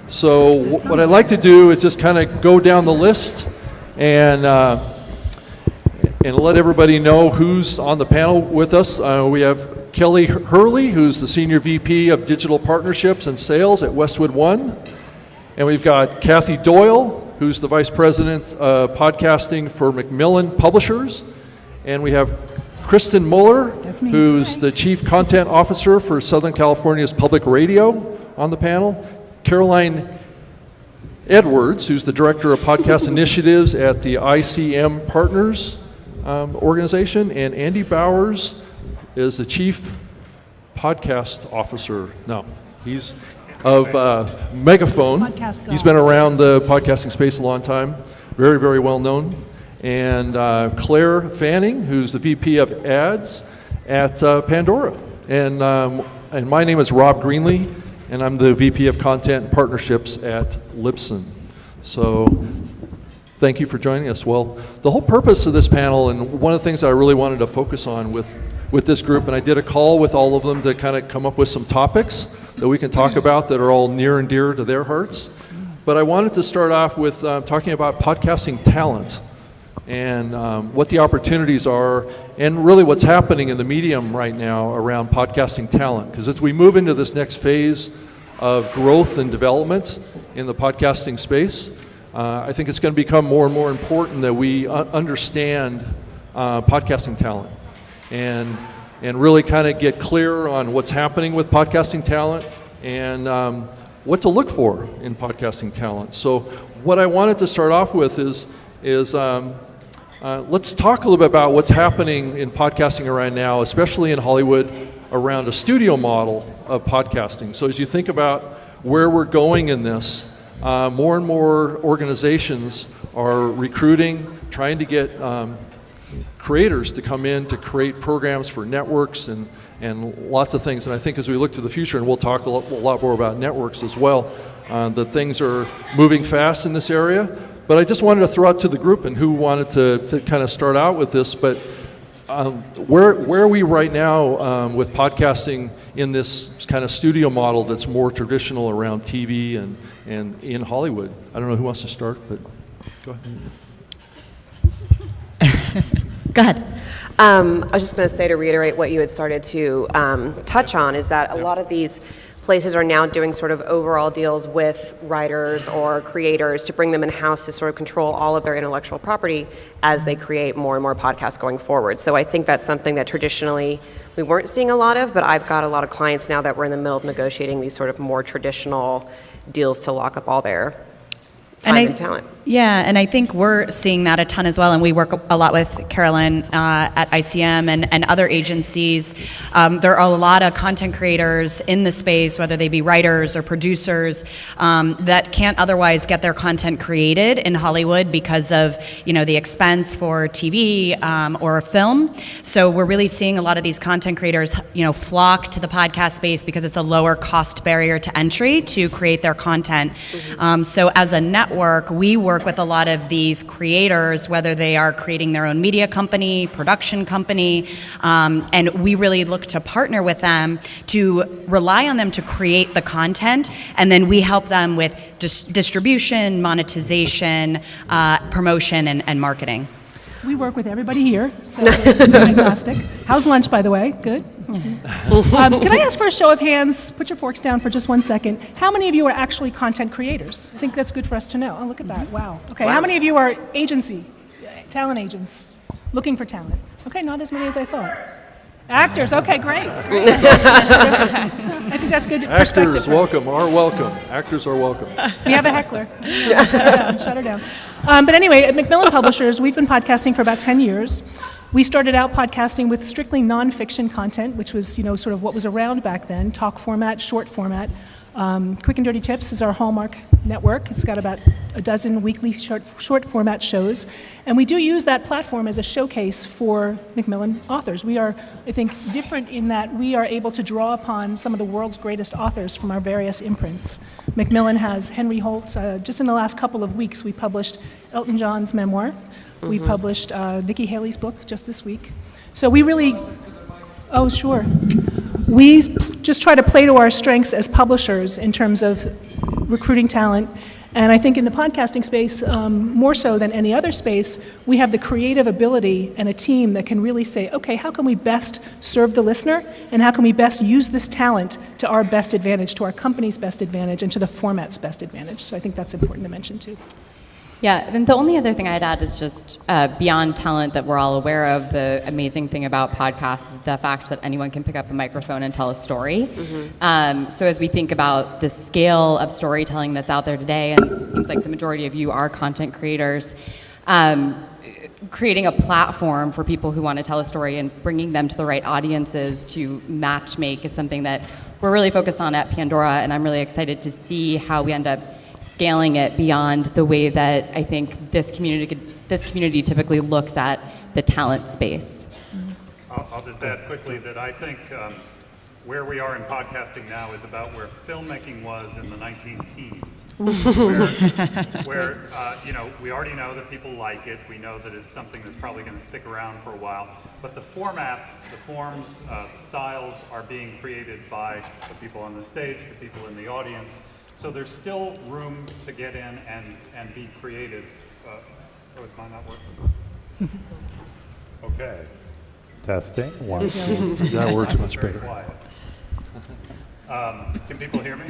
So what I'd like to do is just kind of go down the list and let everybody know who's on the panel with us. We have Kelly Hurley, who's the Senior VP of Digital Partnerships and Sales at Westwood One. And we've got Kathy Doyle, who's the Vice President of Podcasting for Macmillan Publishers. And we have Kristen Muller, who's the Chief Content Officer for Southern California's Public Radio on the panel. Caroline Edwards, who's the Director of Podcast Initiatives at the ICM Partners organization. And Andy Bowers is the Chief Podcast Officer. No, he's of Megaphone. He's been around the podcasting space a long time, very, very well known. And Claire Fanning, who's the VP of Ads at Pandora. And my name is Rob Greenlee, and I'm the VP of Content and Partnerships at Libsyn. So thank you for joining us. Well, the whole purpose of this panel, and one of the things I really wanted to focus on with this group, and I did a call with all of them to kind of come up with some topics that we can talk about that are all near and dear to their hearts. But I wanted to start off with talking about podcasting talent and what the opportunities are and really what's happening in the medium right now around podcasting talent. Because as we move into this next phase of growth and development in the podcasting space, I think it's going to become more and more important that we understand podcasting talent and really kind of get clear on what's happening with podcasting talent and what to look for in podcasting talent. So what I wanted to start off with is let's talk a little bit about what's happening in podcasting right now, especially in Hollywood, around a studio model of podcasting. So as you think about where we're going in this, more and more organizations are recruiting, trying to get creators to come in to create programs for networks and lots of things. And I think as we look to the future, and we'll talk a lot more about networks as well, that things are moving fast in this area. But I just wanted to throw out to the group and who wanted to kind of start out with this, but where are we right now with podcasting in this kind of studio model that's more traditional around TV and in Hollywood? I don't know who wants to start, but go ahead. Go ahead. I was just going to say, to reiterate what you had started to touch on, is that a lot of these places are now doing sort of overall deals with writers or creators to bring them in-house to sort of control all of their intellectual property as they create more and more podcasts going forward. So I think that's something that traditionally we weren't seeing a lot of, but I've got a lot of clients now that we're in the middle of negotiating these sort of more traditional deals to lock up all their time and talent. Yeah, and I think we're seeing that a ton as well, and we work a lot with Carolyn at ICM and other agencies. There are a lot of content creators in the space, whether they be writers or producers, that can't otherwise get their content created in Hollywood because of the expense for TV or film. So we're really seeing a lot of these content creators flock to the podcast space because it's a lower cost barrier to entry to create their content. So as a network, we work with a lot of these creators, whether they are creating their own media company, production company, and we really look to partner with them to rely on them to create the content, and then we help them with distribution, monetization, promotion, and marketing. We work with everybody here, so we're agnostic. How's lunch, by the way? Good? Can I ask for a show of hands? Put your forks down for just 1 second. How many of you are actually content creators? I think that's good for us to know. Oh, look at that. Wow. Okay, wow. How many of you are talent agents, looking for talent? Okay, not as many as I thought. Actors, okay, great. I think that's good perspective. Actors are welcome. Actors are welcome. We have a heckler. Shut her down. But anyway, at Macmillan Publishers, we've been podcasting for about 10 years. We started out podcasting with strictly nonfiction content, which was, sort of what was around back then, talk format, short format. Quick and Dirty Tips is our hallmark network. It's got about a dozen weekly short format shows. And we do use that platform as a showcase for Macmillan authors. We are, I think, different in that we are able to draw upon some of the world's greatest authors from our various imprints. Macmillan has Henry Holt. Just in the last couple of weeks, we published Elton John's memoir. Mm-hmm. We published Nikki Haley's book just this week. So we really... Oh, sure. we just try to play to our strengths as publishers in terms of recruiting talent. And I think in the podcasting space, more so than any other space, we have the creative ability and a team that can really say, okay, how can we best serve the listener, and how can we best use this talent to our best advantage, to our company's best advantage, and to the format's best advantage. So I think that's important to mention too. Yeah, and the only other thing I'd add is just beyond talent that we're all aware of, the amazing thing about podcasts is the fact that anyone can pick up a microphone and tell a story. So as we think about the scale of storytelling that's out there today, and it seems like the majority of you are content creators, creating a platform for people who want to tell a story and bringing them to the right audiences to match make is something that we're really focused on at Pandora, and I'm really excited to see how we end up scaling it beyond the way that I think this community typically looks at the talent space. I'll just add quickly that I think where we are in podcasting now is about where filmmaking was in the 19-teens, where we already know that people like it. We know that it's something that's probably going to stick around for a while. But the formats, the forms, the styles are being created by the people on the stage, the people in the audience. So there's still room to get in and be creative. Is mine not working? Okay. Testing. 1, 2. That works much Very better. quiet. Can people hear me?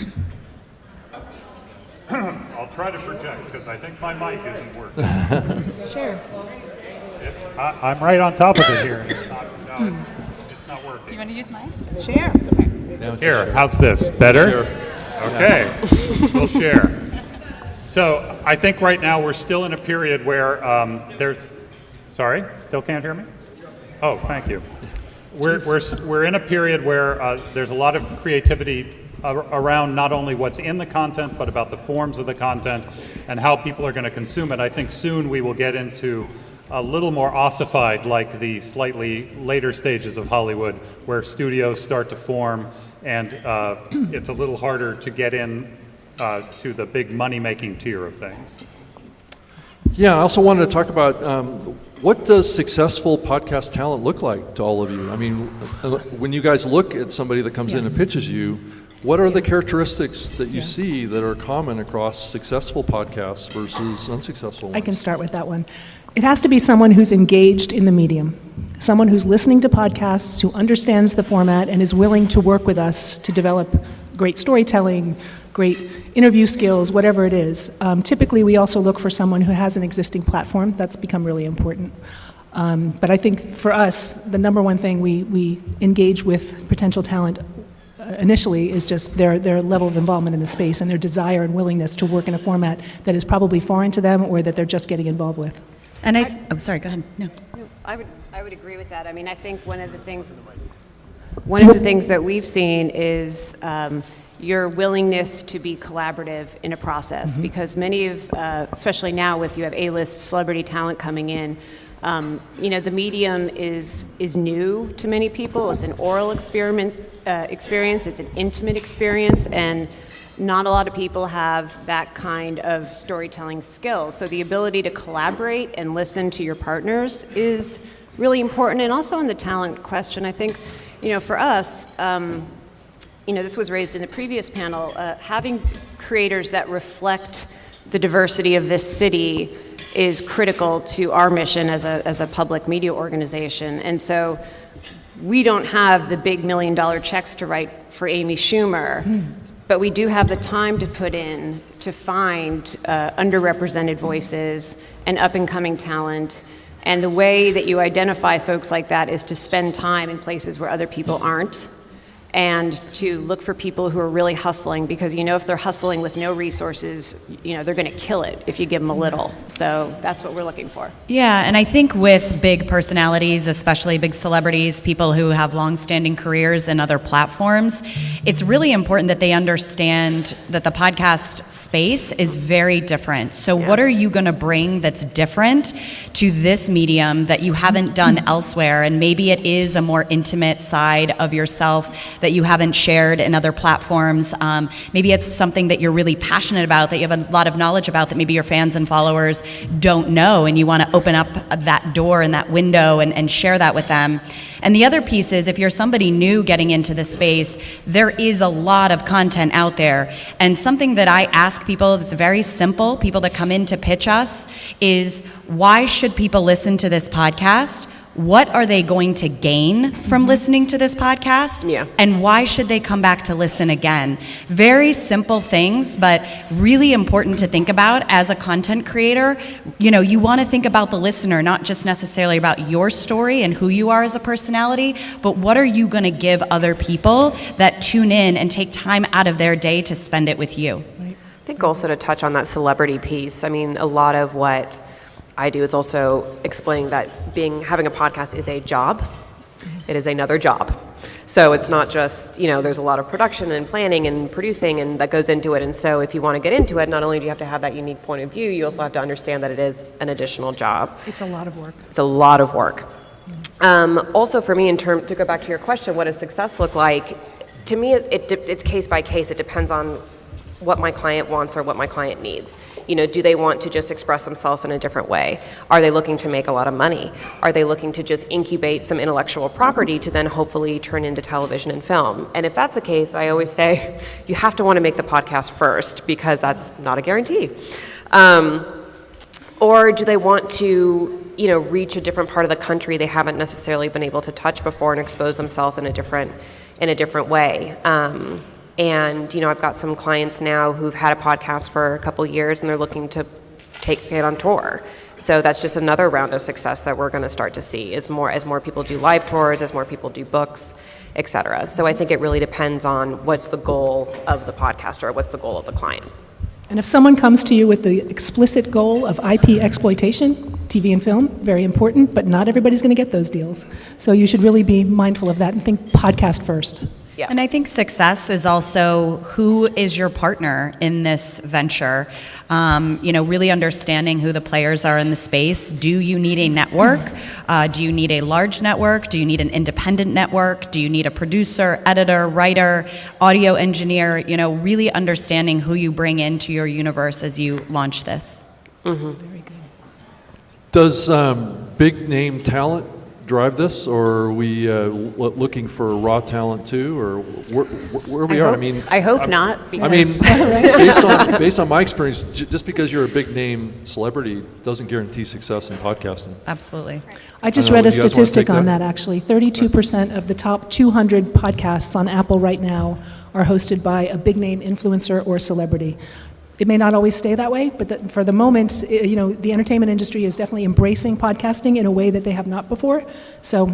I'll try to project because I think my mic isn't working. Sure. I'm right on top of it here. It's not working. Do you want to use mine? Share. Here, how's this? Better? Okay, we'll share. So I think right now we're still in a period where sorry, still can't hear me? Oh, thank you. We're in a period where there's a lot of creativity around not only what's in the content, but about the forms of the content and how people are going to consume it. I think soon we will get into a little more ossified, like the slightly later stages of Hollywood, where studios start to form, and it's a little harder to get in to the big money-making tier of things. Yeah, I also wanted to talk about what does successful podcast talent look like to all of you? I mean, when you guys look at somebody that comes in and pitches you, what are the characteristics that you see that are common across successful podcasts versus unsuccessful ones? I can start with that one. It has to be someone who's engaged in the medium, someone who's listening to podcasts, who understands the format, and is willing to work with us to develop great storytelling, great interview skills, whatever it is. Typically, we also look for someone who has an existing platform. That's become really important. But I think for us, the number one thing we engage with potential talent initially is just their level of involvement in the space and their desire and willingness to work in a format that is probably foreign to them or that they're just getting involved with. And sorry, go ahead. No. I would agree with that. I mean, I think one of the things that we've seen is your willingness to be collaborative in a process, because many of, especially now with you have A-list celebrity talent coming in, the medium is new to many people. It's an oral experience, it's an intimate experience, and not a lot of people have that kind of storytelling skill. So the ability to collaborate and listen to your partners is really important. And also on the talent question, I think, for us, this was raised in the previous panel, having creators that reflect the diversity of this city is critical to our mission as a public media organization. And so we don't have the big $1 million checks to write for Amy Schumer, but we do have the time to put in to find underrepresented voices and up-and-coming talent. And the way that you identify folks like that is to spend time in places where other people aren't, and to look for people who are really hustling, because if they're hustling with no resources, they're going to kill it if you give them a little. So that's what we're looking for. Yeah, and I think with big personalities, especially big celebrities, people who have long-standing careers in other platforms, it's really important that they understand that the podcast space is very different. So what are you going to bring that's different to this medium that you haven't done elsewhere? And maybe it is a more intimate side of yourself that you haven't shared in other platforms. Maybe it's something that you're really passionate about, that you have a lot of knowledge about, that maybe your fans and followers don't know, and you want to open up that door and that window and share that with them. And the other piece is, if you're somebody new getting into the space, there is a lot of content out there. And something that I ask people that's very simple, people that come in to pitch us, is why should people listen to this podcast? What are they going to gain from listening to this podcast? Yeah. And why should they come back to listen again? Very simple things, but really important to think about as a content creator. You know, you want to think about the listener, not just necessarily about your story and who you are as a personality, but what are you going to give other people that tune in and take time out of their day to spend it with you? I think also to touch on that celebrity piece, I mean, a lot of what I do is also explaining that having a podcast is a job. It is another job. So it's not just, you know, there's a lot of production and planning and producing and that goes into it. And so if you want to get into it, not only do you have to have that unique point of view, you also have to understand that it is an additional job. It's a lot of work. It's a lot of work. Also for me, to go back to your question, what does success look like? To me, it's case by case. It depends on what my client wants or what my client needs. You know, do they want to just express themselves in a different way? Are they looking to make a lot of money? Are they looking to just incubate some intellectual property to then hopefully turn into television and film? And if that's the case, I always say you have to want to make the podcast first, because that's not a guarantee. Or do they want to, you know, reach a different part of the country they haven't necessarily been able to touch before and expose themselves in a different way? And, you know, I've got some clients now who've had a podcast for a couple years and they're looking to take it on tour. So that's just another round of success that we're going to start to see as more people do live tours, as more people do books, et cetera. So I think it really depends on what's the goal of the podcaster, what's the goal of the client. And if someone comes to you with the explicit goal of IP exploitation, TV and film, very important, but not everybody's going to get those deals. So you should really be mindful of that and think podcast first. Yeah. And I think success is also who is your partner in this venture. You know, really understanding who the players are in the space. Do you need a network? Do you need a large network? Do you need an independent network? Do you need a producer, editor, writer, audio engineer? You know, really understanding who you bring into your universe as you launch this. Very good. Does big name talent drive this, or are we looking for raw talent too, or where we are? I hope not. I mean, Because based on my experience, just because you're a big name celebrity doesn't guarantee success in podcasting. Absolutely. I just I don't know, read a you guys wanna statistic take on that? that, actually. 32% of the top 200 podcasts on Apple right now are hosted by a big name influencer or celebrity. It may not always stay that way, but for the moment, you know, the entertainment industry is definitely embracing podcasting in a way that they have not before. So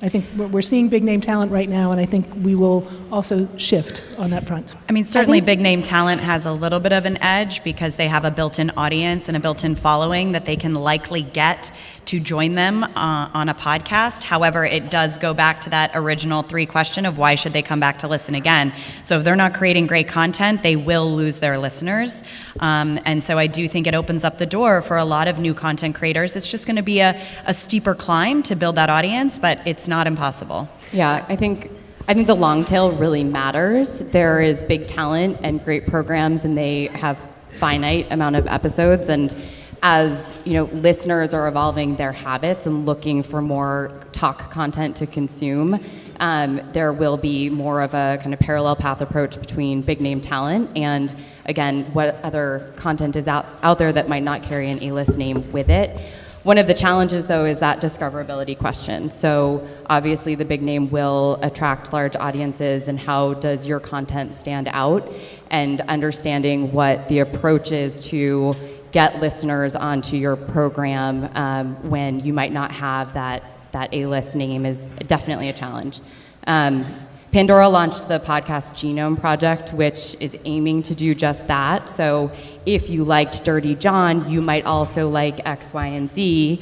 I think we're seeing big name talent right now, and I think we will also shift on that front. I mean, certainly big name talent has a little bit of an edge because they have a built-in audience and a built-in following that they can likely get to join them on a podcast. However, it does go back to that original 3 question of why should they come back to listen again. So if they're not creating great content, they will lose their listeners. And so I do think it opens up the door for a lot of new content creators. It's just going to be a steeper climb to build that audience, but it's not impossible. Yeah, I think the long tail really matters. There is big talent and great programs, and they have finite amount of episodes. And as you know, listeners are evolving their habits and looking for more talk content to consume, there will be more of a kind of parallel path approach between big name talent and, again, what other content is out there that might not carry an A-list name with it. One of the challenges, though, is that discoverability question. So obviously the big name will attract large audiences, and how does your content stand out? And understanding what the approach is to get listeners onto your program when you might not have that A-list name is definitely a challenge. Pandora launched the Podcast Genome Project, which is aiming to do just that. So if you liked Dirty John, you might also like X, Y, and Z,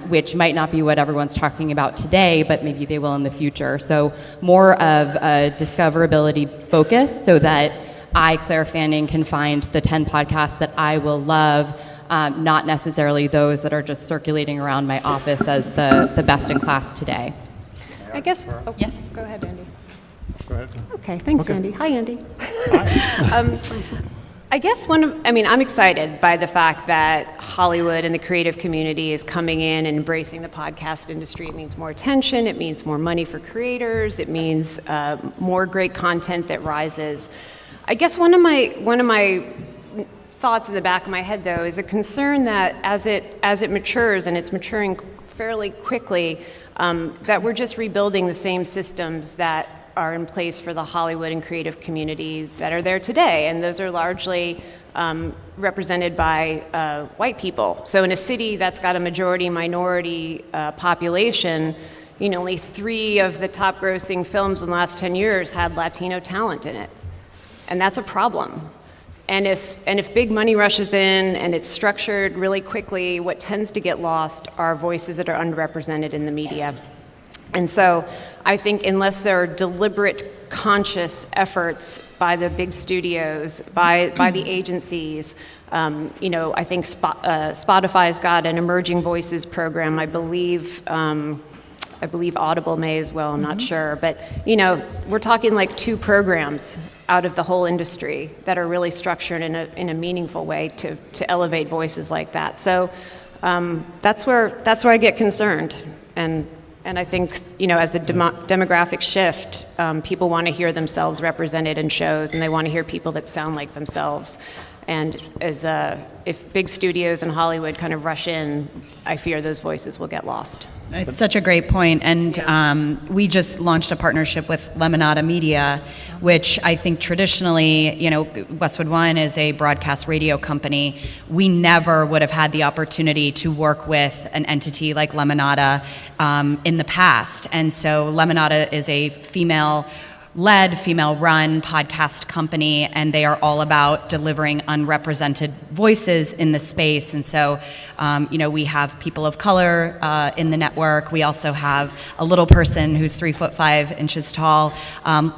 which might not be what everyone's talking about today, but maybe they will in the future. So more of a discoverability focus so that I, Claire Fanning, can find the 10 podcasts that I will love, not necessarily those that are just circulating around my office as the best in class today. I guess. Yes. Go ahead, Andy. Okay, thanks, Andy. Hi, Andy. I guess I'm excited by the fact that Hollywood and the creative community is coming in and embracing the podcast industry. It means more attention, it means more money for creators, it means more great content that rises. I guess one of my thoughts in the back of my head, though, is a concern that as it matures, and it's maturing fairly quickly, that we're just rebuilding the same systems that are in place for the Hollywood and creative community that are there today, and those are largely represented by white people. So in a city that's got a majority-minority population, only 3 of the top-grossing films in the last 10 years had Latino talent in it, and that's a problem. And if big money rushes in and it's structured really quickly, what tends to get lost are voices that are underrepresented in the media. And so I think unless there are deliberate, conscious efforts by the big studios, by the agencies, I think Spotify's got an Emerging Voices program. I believe Audible may as well, I'm not sure. But, we're talking like 2 programs out of the whole industry that are really structured in a meaningful way to elevate voices like that. So that's where I get concerned. And I think, as the demographic shift, people want to hear themselves represented in shows, and they want to hear people that sound like themselves. And if big studios in Hollywood kind of rush in, I fear those voices will get lost. It's such a great point. And we just launched a partnership with Lemonada Media, which I think traditionally, Westwood One is a broadcast radio company. We never would have had the opportunity to work with an entity like Lemonada in the past. And so Lemonada is a female-led, female-run podcast company, and they are all about delivering unrepresented voices in the space. And so, we have people of color in the network. We also have a little person who's 3'5" tall,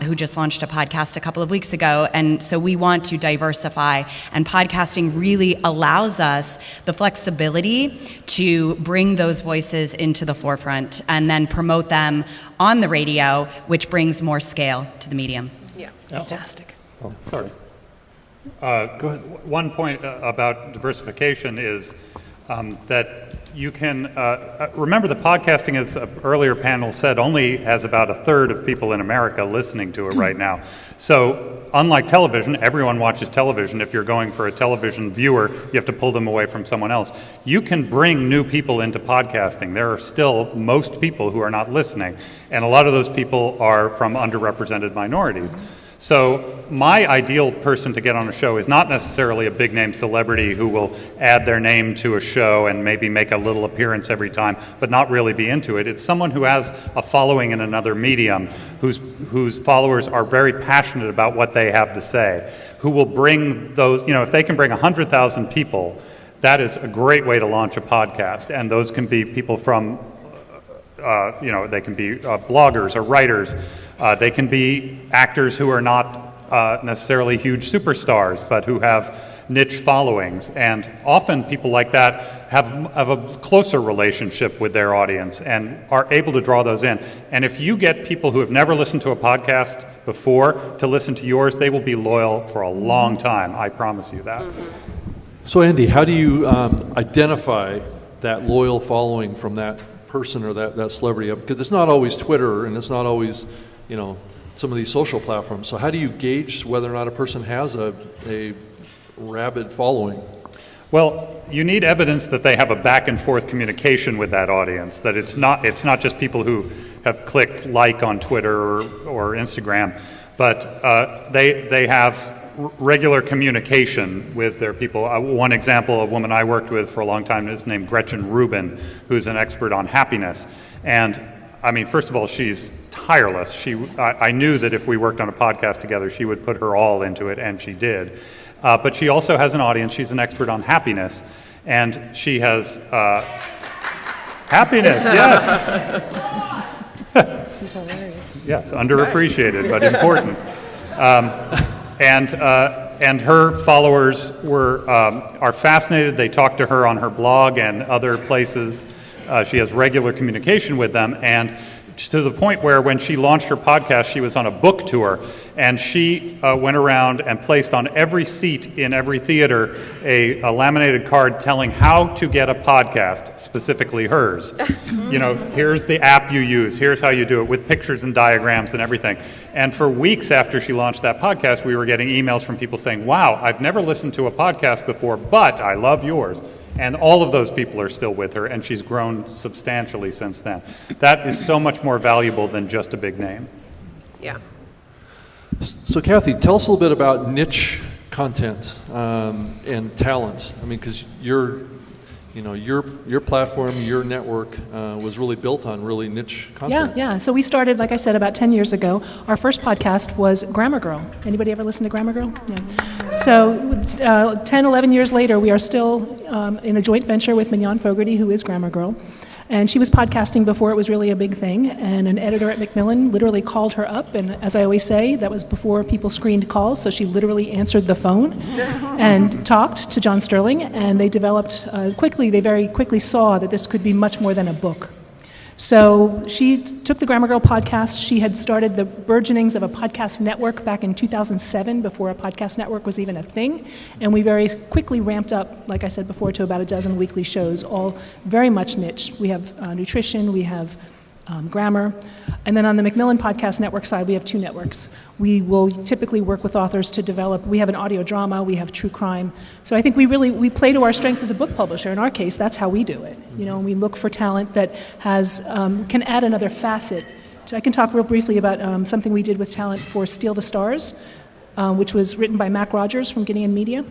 who just launched a podcast a couple of weeks ago. And so we want to diversify, and podcasting really allows us the flexibility to bring those voices into the forefront and then promote them on the radio, which brings more scale to the medium. Yeah. Fantastic. Oh, sorry. Go ahead. One point about diversification is that you can remember the podcasting, as an earlier panel said, only has about 1/3 of people in America listening to it right now. So unlike television, everyone watches television. If you're going for a television viewer, you have to pull them away from someone else. You can bring new people into podcasting. There are still most people who are not listening, and a lot of those people are from underrepresented minorities. So my ideal person to get on a show is not necessarily a big name celebrity who will add their name to a show and maybe make a little appearance every time, but not really be into it. It's someone who has a following in another medium, whose followers are very passionate about what they have to say, who will bring those, if they can bring 100,000 people, that is a great way to launch a podcast. And those can be people from, they can be bloggers or writers. They can be actors who are not necessarily huge superstars, but who have niche followings. And often people like that have a closer relationship with their audience and are able to draw those in. And if you get people who have never listened to a podcast before to listen to yours, they will be loyal for a long time. I promise you that. So Andy, how do you identify that loyal following from that person or that celebrity? Because it's not always Twitter, and it's not always some of these social platforms. So how do you gauge whether or not a person has a rabid following? Well, you need evidence that they have a back and forth communication with that audience, that it's not just people who have clicked like on Twitter or Instagram, but they have regular communication with their people. One example, a woman I worked with for a long time is named Gretchen Rubin, who's an expert on happiness. And I mean, first of all, she's tireless. I knew that if we worked on a podcast together, she would put her all into it, and she did. But she also has an audience. She's an expert on happiness, and she has happiness. Yes. She's hilarious. Yes, underappreciated but important. And her followers are fascinated. They talk to her on her blog and other places. She has regular communication with them, and to the point where when she launched her podcast, she was on a book tour, and she went around and placed on every seat in every theater a laminated card telling how to get a podcast, specifically hers. Here's the app you use, here's how you do it, with pictures and diagrams and everything. And for weeks after she launched that podcast, we were getting emails from people saying, wow, I've never listened to a podcast before, but I love yours. And all of those people are still with her, and she's grown substantially since then. That is so much more valuable than just a big name. Yeah. So Kathy, tell us a little bit about niche content and talent. I mean, because your platform, your network was really built on really niche content. Yeah. So we started, like I said, about 10 years ago. Our first podcast was Grammar Girl. Anybody ever listen to Grammar Girl? Yeah. So 10, 11 years later, we are still in a joint venture with Mignon Fogarty, who is Grammar Girl. And she was podcasting before it was really a big thing, and an editor at Macmillan literally called her up, and as I always say, that was before people screened calls, so she literally answered the phone and talked to John Sterling, and they developed they very quickly saw that this could be much more than a book. So she took the Grammar Girl podcast. She had started the burgeonings of a podcast network back in 2007, before a podcast network was even a thing. And we very quickly ramped up, like I said before, to about a dozen weekly shows, all very much niche. We have nutrition, we have grammar. And then on the Macmillan Podcast Network side, we have two networks. We will typically work with authors to develop, we have an audio drama, we have true crime. So I think we play to our strengths as a book publisher. In our case, that's how we do it. And we look for talent that has, can add another facet. So I can talk real briefly about something we did with talent for Steal the Stars, which was written by Mac Rogers from Gideon Media.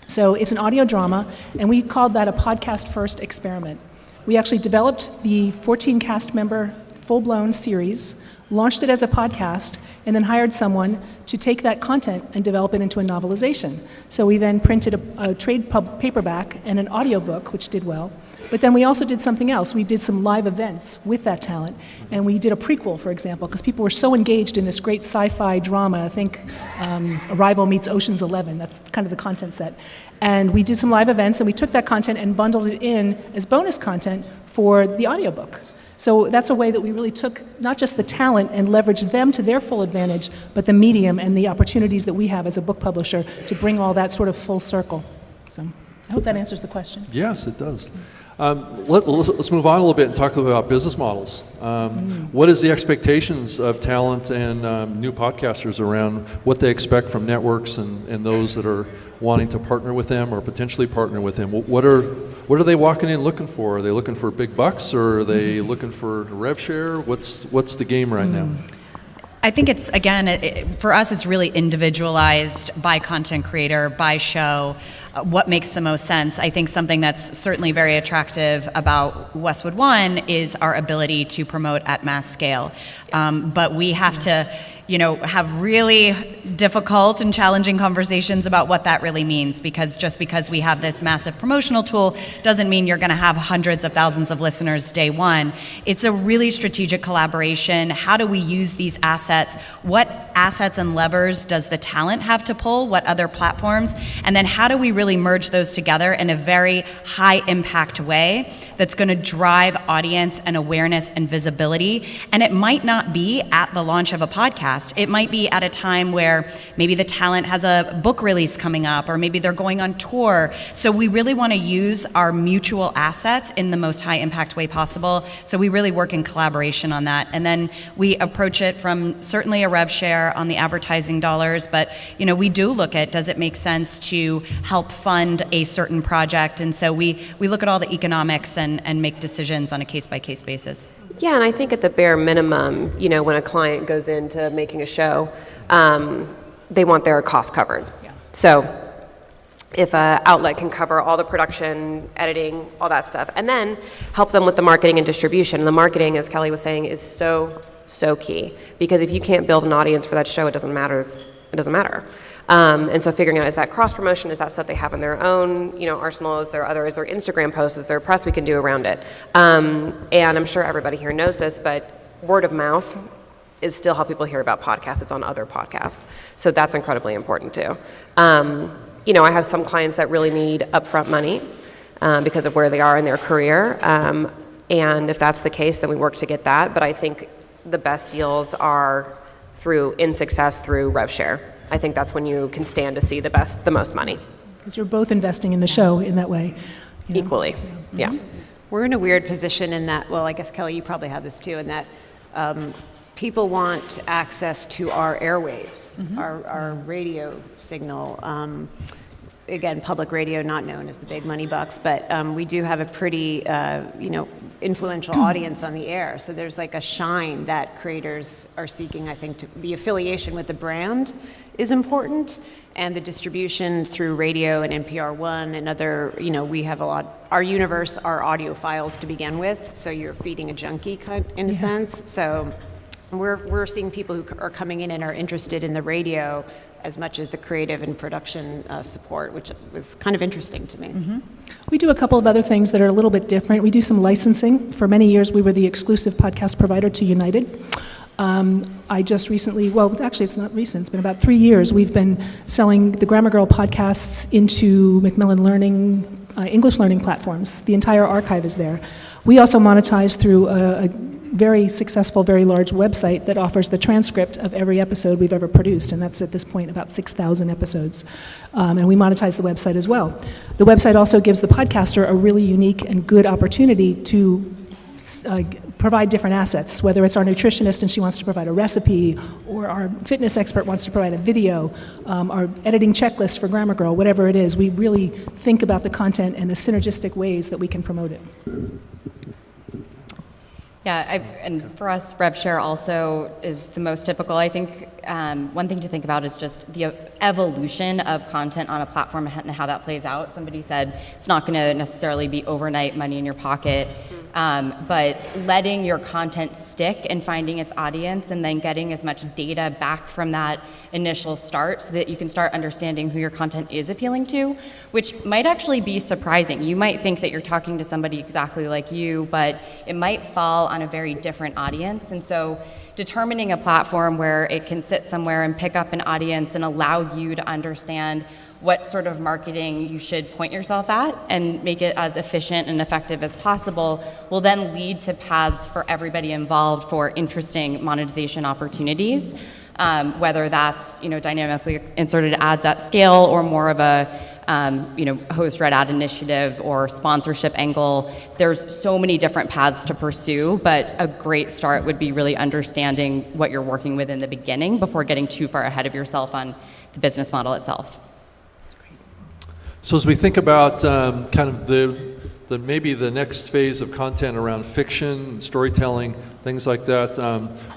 So it's an audio drama, and we called that a podcast first experiment. We actually developed the 14 cast member full-blown series, launched it as a podcast, and then hired someone to take that content and develop it into a novelization. So we then printed a trade paperback and an audiobook, which did well. But then we also did something else. We did some live events with that talent, and we did a prequel, for example, because people were so engaged in this great sci-fi drama. I think Arrival meets Ocean's 11. That's kind of the content set. And we did some live events, and we took that content and bundled it in as bonus content for the audiobook. So that's a way that we really took not just the talent and leveraged them to their full advantage, but the medium and the opportunities that we have as a book publisher to bring all that sort of full circle. So I hope that answers the question. Yes, it does. Let's move on a little bit and talk a little bit about business models. What is the expectations of talent and new podcasters around what they expect from networks and those that are wanting to partner with them or potentially partner with them? What are they walking in looking for? Are they looking for big bucks, or are they looking for rev share? What's the game right now? I think it's, again, for us, it's really individualized by content creator, by show, what makes the most sense. I think something that's certainly very attractive about Westwood One is our ability to promote at mass scale. But we have to, have really difficult and challenging conversations about what that really means, because just because we have this massive promotional tool doesn't mean you're going to have hundreds of thousands of listeners day one. It's a really strategic collaboration. How do we use these assets? What assets and levers does the talent have to pull? What other platforms? And then how do we really merge those together in a very high impact way that's going to drive audience and awareness and visibility? And it might not be at the launch of a podcast. It might be at a time where maybe the talent has a book release coming up, or maybe they're going on tour. So we really want to use our mutual assets in the most high impact way possible. So we really work in collaboration on that. And then we approach it from certainly a rev share on the advertising dollars, but we do look at, does it make sense to help fund a certain project? And so we look at all the economics and make decisions on a case by case basis. Yeah, and I think at the bare minimum, when a client goes into making a show, they want their costs covered. Yeah. So if an outlet can cover all the production, editing, all that stuff, and then help them with the marketing and distribution. And the marketing, as Kelly was saying, is so key, because if you can't build an audience for that show, it doesn't matter. And so figuring out, is that cross promotion? Is that stuff they have in their own, arsenal? Is there Instagram posts? Is there press we can do around it? And I'm sure everybody here knows this, but word of mouth is still how people hear about podcasts. It's on other podcasts. So that's incredibly important too. I have some clients that really need upfront money because of where they are in their career. And if that's the case, then we work to get that. But I think the best deals are in success through rev share. I think that's when you can stand to see the most money. Because you're both investing in the show in that way. You know? Equally, yeah. We're in a weird position in that, well, I guess, Kelly, you probably have this too, in that people want access to our airwaves, our radio signal. Again, public radio, not known as the big money bucks, but we do have a pretty, influential audience on the air. So there's like a shine that creators are seeking. I think the affiliation with the brand is important, and the distribution through radio and NPR One and other, we have a lot. Our universe are audio files to begin with, so you're feeding a junkie in a sense. So we're seeing people who are coming in and are interested in the radio as much as the creative and production support, which was kind of interesting to me. We do a couple of other things that are a little bit different. We do some licensing. For many years, we were the exclusive podcast provider to United. I just recently, well, actually it's not recent, it's been about 3 years, we've been selling the Grammar Girl podcasts into Macmillan Learning, English learning platforms. The entire archive is there. We also monetize through a very successful, very large website that offers the transcript of every episode we've ever produced, and that's at this point about 6,000 episodes. And we monetize the website as well. The website also gives the podcaster a really unique and good opportunity to provide different assets, whether it's our nutritionist and she wants to provide a recipe, or our fitness expert wants to provide a video, our editing checklist for Grammar Girl, whatever it is. We really think about the content and the synergistic ways that we can promote it. Yeah, and for us, rev share also is the most typical. I think one thing to think about is just the evolution of content on a platform and how that plays out. Somebody said it's not going to necessarily be overnight money in your pocket, but letting your content stick and finding its audience and then getting as much data back from that initial start so that you can start understanding who your content is appealing to, which might actually be surprising. You might think that you're talking to somebody exactly like you, but it might fall on a very different audience. And so determining a platform where it can sit somewhere and pick up an audience and allow you to understand what sort of marketing you should point yourself at and make it as efficient and effective as possible will then lead to paths for everybody involved for interesting monetization opportunities, whether that's dynamically inserted ads at scale or more of a host-read ad initiative or sponsorship angle. There's so many different paths to pursue, but a great start would be really understanding what you're working with in the beginning before getting too far ahead of yourself on the business model itself. So as we think about kind of the maybe the next phase of content around fiction, storytelling, things like that,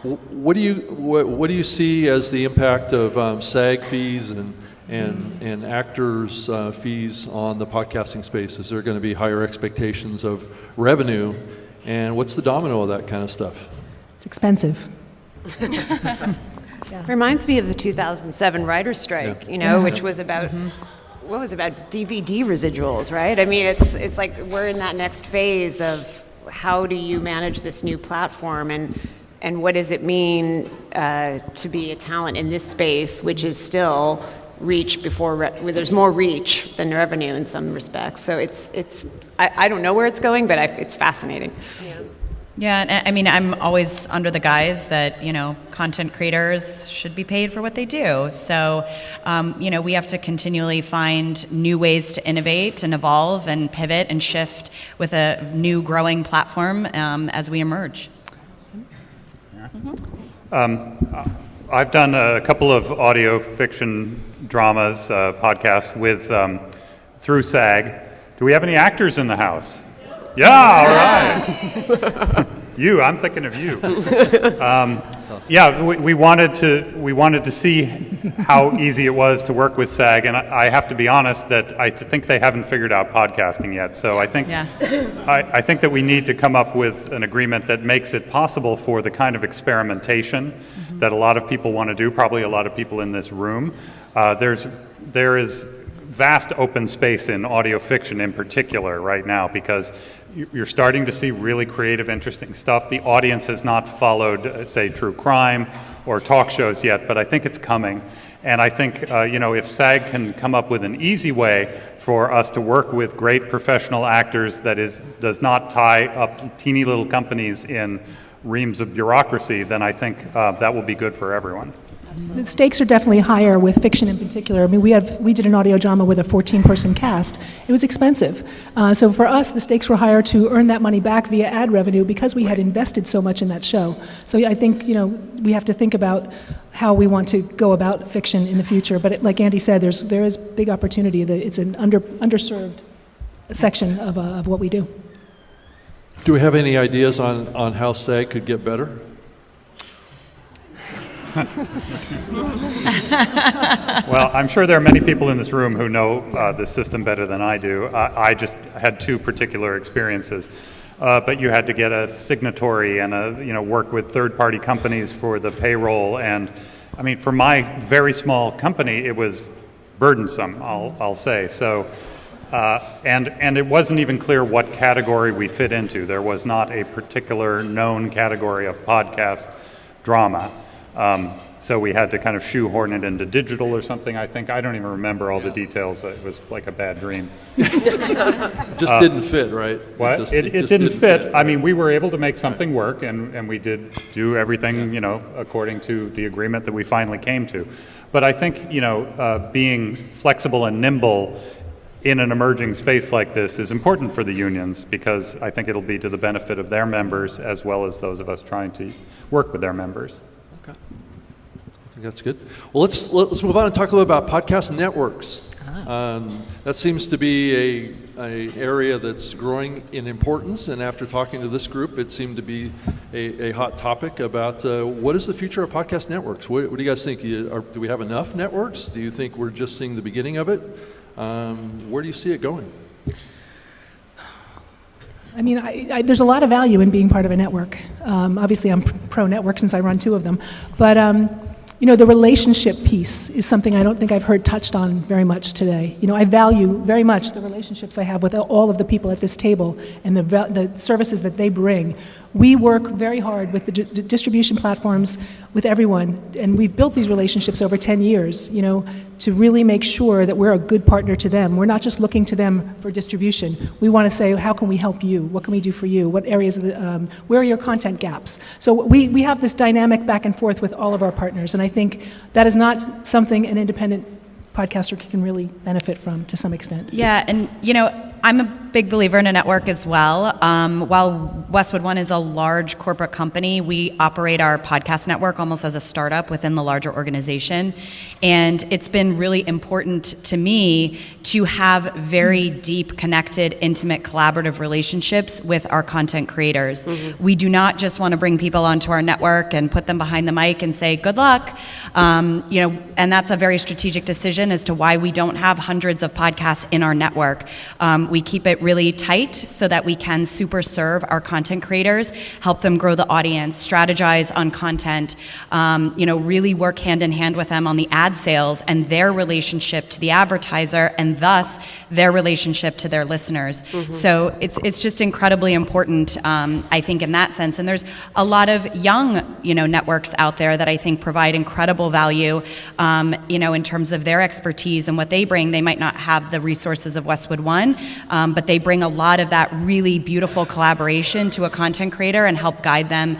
what do you see as the impact of SAG fees and actors' fees on the podcasting space? Is there going to be higher expectations of revenue, and what's the domino of that kind of stuff? It's expensive. Reminds me of the 2007 writer's strike, which was about what was about DVD residuals, right? I mean, it's like we're in that next phase of how do you manage this new platform, and what does it mean to be a talent in this space, which is still reach before where there's more reach than revenue in some respects. So I don't know where it's going, but it's fascinating. Yeah, and I mean, I'm always under the guise that, content creators should be paid for what they do. So, we have to continually find new ways to innovate and evolve and pivot and shift with a new growing platform as we emerge. I've done a couple of audio fiction dramas, podcasts through SAG. Do we have any actors in the house? Yeah, all right. I'm thinking of you. We wanted to see how easy it was to work with SAG, and I have to be honest that I think they haven't figured out podcasting yet. So I think I think that we need to come up with an agreement that makes it possible for the kind of experimentation that a lot of people want to do. Probably a lot of people in this room. There is vast open space in audio fiction in particular right now, because you're starting to see really creative, interesting stuff. The audience has not followed, say, true crime or talk shows yet, but I think it's coming. And I think, if SAG can come up with an easy way for us to work with great professional actors that does not tie up teeny little companies in reams of bureaucracy, then I think that will be good for everyone. The stakes are definitely higher with fiction in particular. I mean, we did an audio drama with a 14-person cast. It was expensive. So for us, the stakes were higher to earn that money back via ad revenue because we had invested so much in that show. So I think, we have to think about how we want to go about fiction in the future. But like Andy said, there is big opportunity. It's an underserved section of what we do. Do we have any ideas on how SAG could get better? Well, I'm sure there are many people in this room who know the system better than I do. I just had two particular experiences. But you had to get a signatory and work with third-party companies for the payroll. And I mean, for my very small company, it was burdensome, I'll say. So, and it wasn't even clear what category we fit into. There was not a particular known category of podcast drama. So we had to kind of shoehorn it into digital or something, I think. I don't even remember all the details. It was like a bad dream. Just didn't fit, right? What? It just didn't fit. I mean, we were able to make something work, and we did do everything, according to the agreement that we finally came to. But I think, being flexible and nimble in an emerging space like this is important for the unions, because I think it'll be to the benefit of their members as well as those of us trying to work with their members. Okay. I think that's good. Well, let's move on and talk a little about podcast networks. That seems to be a area that's growing in importance, and after talking to this group, it seemed to be a hot topic about what is the future of podcast networks? What do you guys think? Do we have enough networks? Do you think we're just seeing the beginning of it? Where do you see it going? I mean, there's a lot of value in being part of a network. Obviously, I'm pro-network since I run two of them. But, the relationship piece is something I don't think I've heard touched on very much today. I value very much the relationships I have with all of the people at this table and the services that they bring. We work very hard with the distribution platforms, with everyone, and we've built these relationships over 10 years, to really make sure that we're a good partner to them. We're not just looking to them for distribution. We want to say, how can we help you? What can we do for you? What areas where are your content gaps? So we have this dynamic back and forth with all of our partners, and I think that is not something an independent podcaster can really benefit from to some extent. Yeah, and I'm a big believer in a network as well. While Westwood One is a large corporate company, we operate our podcast network almost as a startup within the larger organization. And it's been really important to me to have very deep, connected, intimate, collaborative relationships with our content creators. Mm-hmm. We do not just want to bring people onto our network and put them behind the mic and say, good luck. And that's a very strategic decision as to why we don't have hundreds of podcasts in our network. We keep it really tight so that we can super serve our content creators, help them grow the audience, strategize on content, really work hand in hand with them on the ad sales and their relationship to the advertiser, and thus their relationship to their listeners. Mm-hmm. So it's just incredibly important, I think, in that sense. And there's a lot of young, networks out there that I think provide incredible value, in terms of their expertise and what they bring. They might not have the resources of Westwood One, but they bring a lot of that really beautiful collaboration to a content creator and help guide them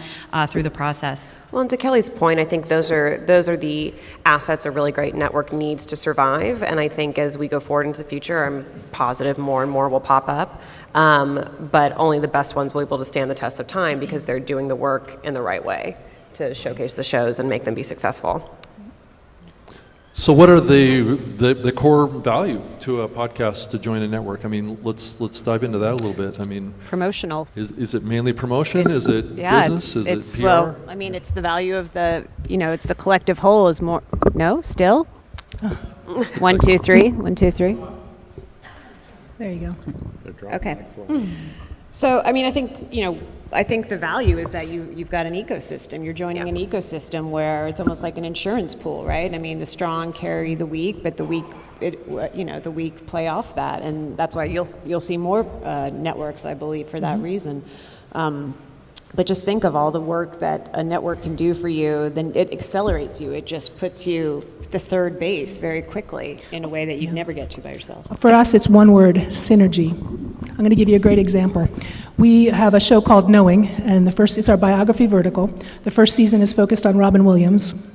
through the process. Well, and to Kelly's point, I think those are the assets a really great network needs to survive. And I think as we go forward into the future, I'm positive more and more will pop up. But only the best ones will be able to stand the test of time because they're doing the work in the right way to showcase the shows and make them be successful. So what are the core value to a podcast to join a network? I mean, let's dive into that a little bit. I mean, Promotional. Is it mainly promotion? Is it business? Is it PR? Well, I mean, it's the value of it's the collective whole is more, no, still? 1, 2, 3, 1, 2, 3. There you go. Okay. So, I mean, I think the value is that you've got an ecosystem. You're joining an ecosystem where it's almost like an insurance pool, right? I mean, the strong carry the weak, but the weak, the weak play off that, and that's why you'll see more networks, I believe, for that reason. But just think of all the work that a network can do for you, then it accelerates you. It just puts you the third base very quickly in a way that you'd never get to by yourself. For us, it's one word: synergy. I'm going to give you a great example. We have a show called Knowing, and it's our biography vertical. The first season is focused on Robin Williams.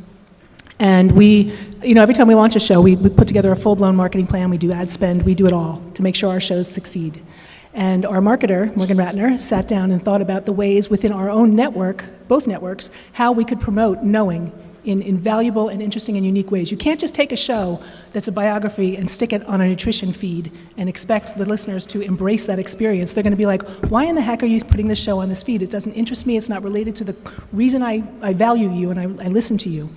And we, every time we launch a show, we put together a full-blown marketing plan, we do ad spend, we do it all to make sure our shows succeed. And our marketer, Morgan Ratner, sat down and thought about the ways within our own network, both networks, how we could promote Knowing in valuable and interesting and unique ways. You can't just take a show that's a biography and stick it on a nutrition feed and expect the listeners to embrace that experience. They're going to be like, why in the heck are you putting this show on this feed? It doesn't interest me, it's not related to the reason I value you and I listen to you.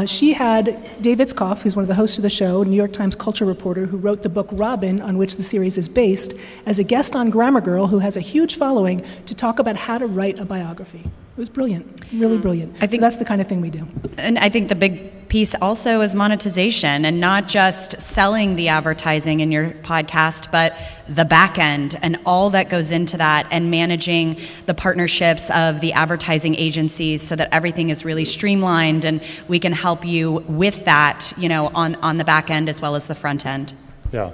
She had Dave Itzkoff, who's one of the hosts of the show, New York Times culture reporter, who wrote the book Robin, on which the series is based, as a guest on Grammar Girl, who has a huge following, to talk about how to write a biography. It was brilliant, really brilliant. I think- so that's the kind of thing we do. And I think the big piece also is monetization, and not just selling the advertising in your podcast, but the back end and all that goes into that, and managing the partnerships of the advertising agencies so that everything is really streamlined, and we can help you with that, on the back end as well as the front end. Yeah.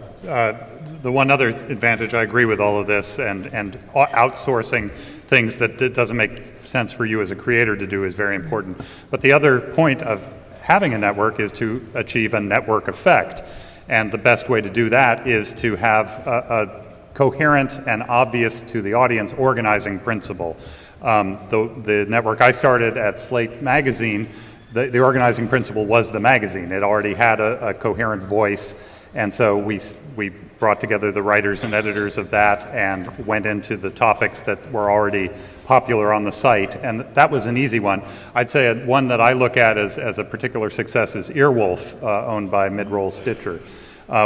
The one other advantage, I agree with all of this, and outsourcing things that it doesn't make sense for you as a creator to do is very important. But the other point of having a network is to achieve a network effect. And the best way to do that is to have a coherent and obvious to the audience organizing principle. The network I started at Slate Magazine, the organizing principle was the magazine. It already had a coherent voice. And so we brought together the writers and editors of that and went into the topics that were already popular on the site. And that was an easy one. I'd say one that I look at as a particular success is Earwolf, owned by Midroll Stitcher,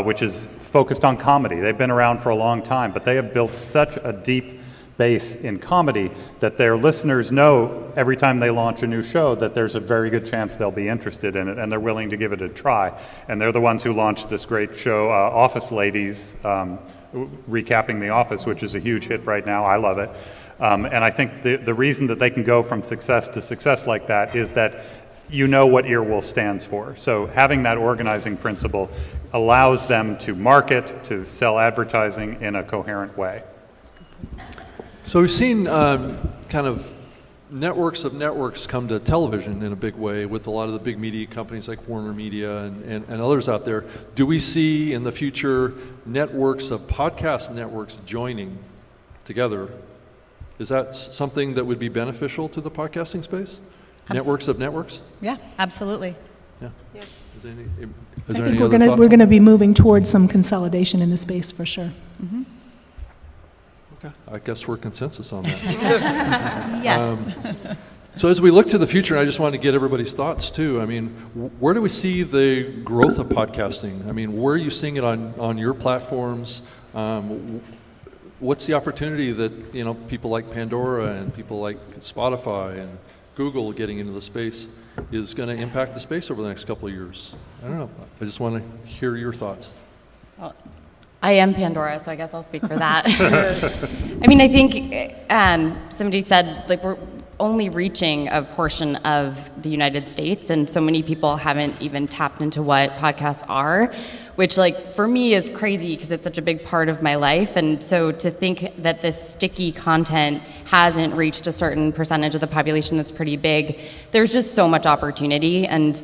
which is focused on comedy. They've been around for a long time, but they have built such a deep base in comedy that their listeners know every time they launch a new show that there's a very good chance they'll be interested in it, and they're willing to give it a try. And they're the ones who launched this great show, Office Ladies, recapping The Office, which is a huge hit right now. I love it. And I think the reason that they can go from success to success like that is that you know what Earwolf stands for. So having that organizing principle allows them to market, to sell advertising in a coherent way. So we've seen kind of networks of networks come to television in a big way with a lot of the big media companies like Warner Media and others out there. Do we see in the future networks of podcast networks joining together? Is that something that would be beneficial to the podcasting space? Networks of networks? Yeah, absolutely. Yeah. Is there any, is I there think any we're other going thoughts we're on going to be moving towards some consolidation in the space for sure. Okay, I guess we're consensus on that. Yes. So as we look to the future, I just want to get everybody's thoughts too. I mean, where do we see the growth of podcasting? I mean, where are you seeing it on your platforms? What's the opportunity that people like Pandora and people like Spotify and Google getting into the space is going to impact the space over the next couple of years? I don't know. I just want to hear your thoughts. Well, I am Pandora, so I guess I'll speak for that. I mean, I think somebody said we're only reaching a portion of the United States, and so many people haven't even tapped into what podcasts are, which for me is crazy because it's such a big part of my life. And so to think that this sticky content hasn't reached a certain percentage of the population that's pretty big, there's just so much opportunity. And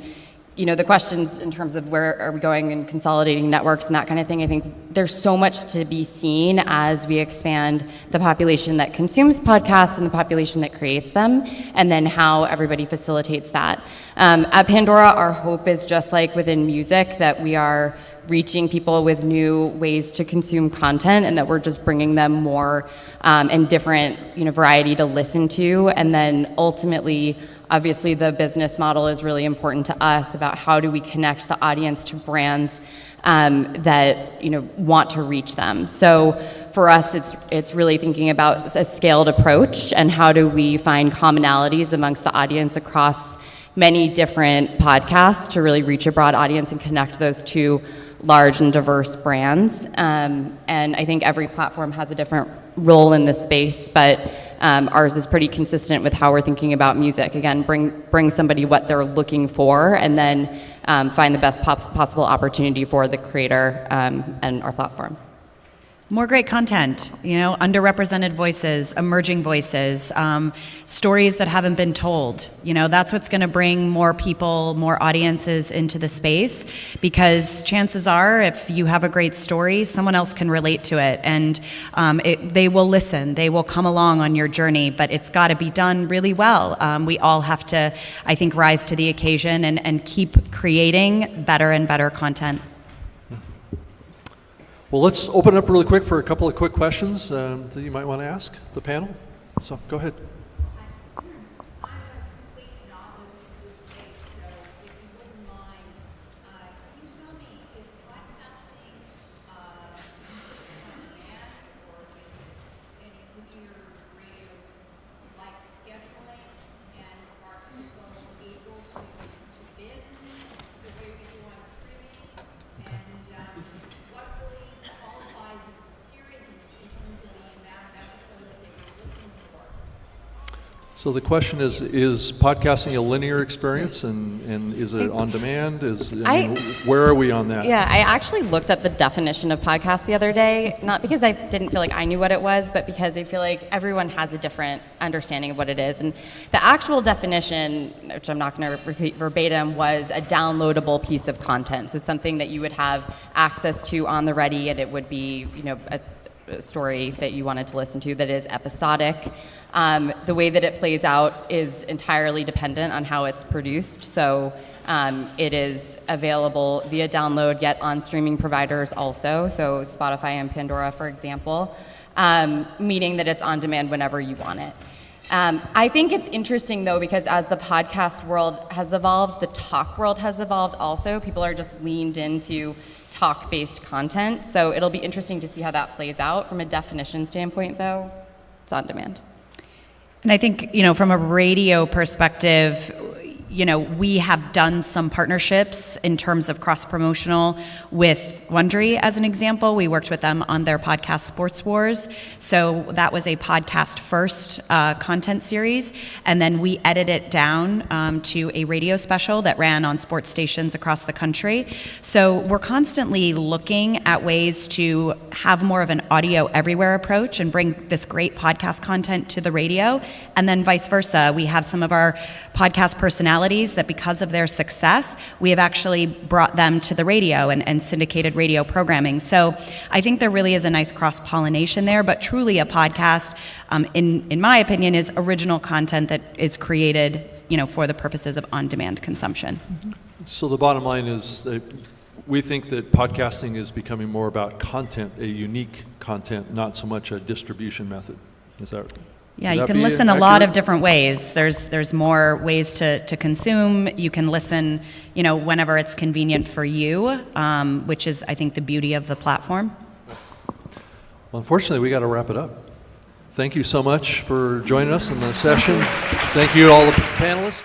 the questions in terms of where are we going and consolidating networks and that kind of thing, I think there's so much to be seen as we expand the population that consumes podcasts and the population that creates them, and then how everybody facilitates that. At Pandora, our hope is just like within music, that we are reaching people with new ways to consume content, and that we're just bringing them more and different variety to listen to. And then ultimately, obviously, the business model is really important to us about how do we connect the audience to brands that want to reach them. So for us, it's really thinking about a scaled approach and how do we find commonalities amongst the audience across many different podcasts to really reach a broad audience and connect those two large and diverse brands. And I think every platform has a different role in this space, but ours is pretty consistent with how we're thinking about music. Again, bring somebody what they're looking for, and then find the best possible opportunity for the creator and our platform. More great content, underrepresented voices, emerging voices, stories that haven't been told. That's what's going to bring more people, more audiences into the space, because chances are, if you have a great story, someone else can relate to it, and they will listen, they will come along on your journey, but it's got to be done really well. We all have to, I think, rise to the occasion and keep creating better and better content. Well, let's open up really quick for a couple of quick questions that you might want to ask the panel. So go ahead. So the question is podcasting a linear experience, and is it on demand? Where are we on that? Yeah, I actually looked up the definition of podcast the other day, not because I didn't feel like I knew what it was, but because I feel like everyone has a different understanding of what it is. And the actual definition, which I'm not going to repeat verbatim, was a downloadable piece of content. So something that you would have access to on the ready, and it would be, a story that you wanted to listen to that is episodic. The way that it plays out is entirely dependent on how it's produced. So it is available via download, yet on streaming providers also, so Spotify and Pandora, for example, meaning that it's on demand whenever you want it. I think it's interesting, though, because as the podcast world has evolved, the talk world has evolved also. People are just leaned into talk-based content, so it'll be interesting to see how that plays out. From a definition standpoint, though, it's on demand. And I think, from a radio perspective, we have done some partnerships in terms of cross-promotional with Wondery, as an example. We worked with them on their podcast Sports Wars. So that was a podcast-first content series. And then we edited it down to a radio special that ran on sports stations across the country. So we're constantly looking at ways to have more of an audio everywhere approach and bring this great podcast content to the radio. And then vice versa. We have some of our podcast personalities that, because of their success, we have actually brought them to the radio and syndicated radio programming. So I think there really is a nice cross-pollination there, but truly a podcast, in my opinion, is original content that is created, for the purposes of on-demand consumption. So the bottom line is that we think that podcasting is becoming more about content, a unique content, not so much a distribution method. Is that? Yeah, you can listen a lot of different ways. There's more ways to consume. You can listen, whenever it's convenient for you, which is, I think, the beauty of the platform. Well, unfortunately, we got to wrap it up. Thank you so much for joining us in the session. Thank you to all the panelists.